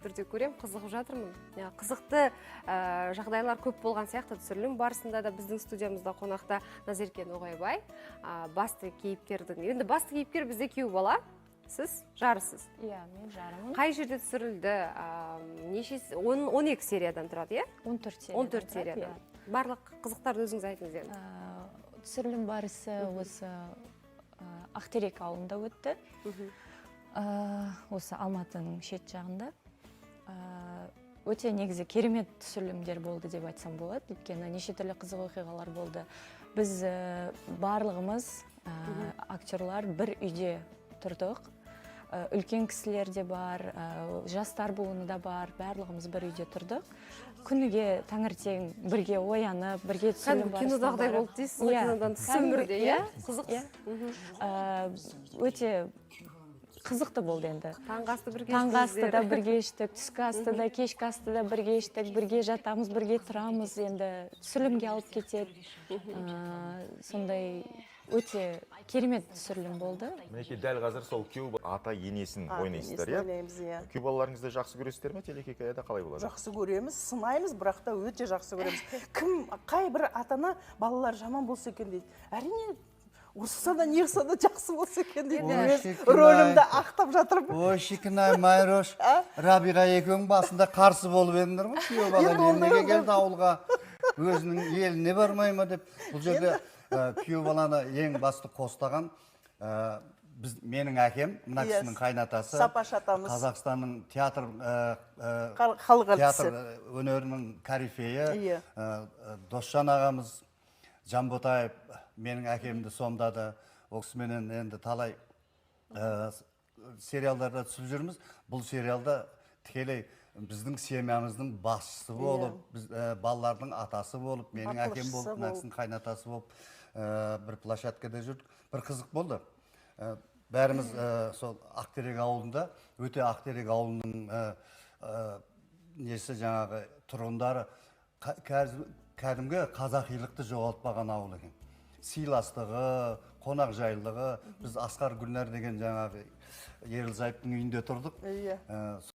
түрде көрем, қызығып жатырмын. Қызықты жағдайлар көп болған сияқты түсірілім барысында да біздің студиямызда қонақта Назерке Ноғайбай, басты кейіпкердің. Енді басты кейіпкер бізде күйеу бала, сіз жарысыз. Иә, мен жарымын. Қай жерде түсірілді? 12 сериядан тұрады, иә? 14 сериядан. Барлық қызықтарды өзіңіз айтыңыз енді. Түсірілім барысы осы Ақтерек ауылында өтті. Осы Алматының шет жағында. Өте негізі керемет түсірілімдер болды деп айтсам болады. Өйткені неше түрлі қызық оқиғалар болды. Біз барлығымыз актерлар бір үйде тұрдық. Үлкен кісілер де бар, жастар буыны да бар, барлығымыз бір үйде тұрдық. Күніге таңертең бірге оянып, бірге түсірілім барысында. Кинодағыдай болды дейсіз, кинодан тыс өмірде, иә? Қызық. Өте қызықты болды енді. Таңғы асты бірге Таңғы асты да бірге іштік, түскі асты да, кешкі асты да бірге іштік, бірге жатамыз, бірге тұрамыз, енді түсірілімге алып кетеді. Сондай өте керемет түсірілім болды. Мінекей дәл қазір сол күйеу ата енесін ойнайсыздар, иә? Күйеу балаларыңызды жақсы көресіздер ме, телехикаяда қалай болады? Жақсы көреміз, сынаймыз, бірақ та өте жақсы көреміз. Кім, қай бір ата-ана балалар жаман болса екен дейді. Әрине, ұрсса да не қылса да жақсы болса екен дейді. Өз рөлімді ақтап жатырмын. Ой, шикінай, Майрош, Рабиға екеуің басында қарсы болып едіңдер ғой, күйеу бала неге келді ауылға, өзінің еліне бармай ма деп. Бұл жерде күйеу баланы ең басты қостаған менің әкем, мына кісінің қайнатасы, Қазақстанның театр өнерінің корифейі, Досжан ағамыз, Жанботаев менің әкемді сомдады. Ол кісіменен енді талай сериалдарда түсіп жүрміз. Бұл сериалда тікелей біздің семьямыздың басшысы болып, балалардың атасы болып, менің әкем болып, мына кісінің қайнатасы болып бір площадкада жүрдік. Бір қызық болды. Бәріміз сол Ақтерек ауылында, өте Ақтерек ауылының несі жаңағы тұрғындары кәдімгі қазақилықты жоғалтпаған ауыл екен. Сыйластығы, қонақ жайлығы, біз Асқар Гүлнар деген жаңағы Ерлі Зайыптың үйінде тұрдық.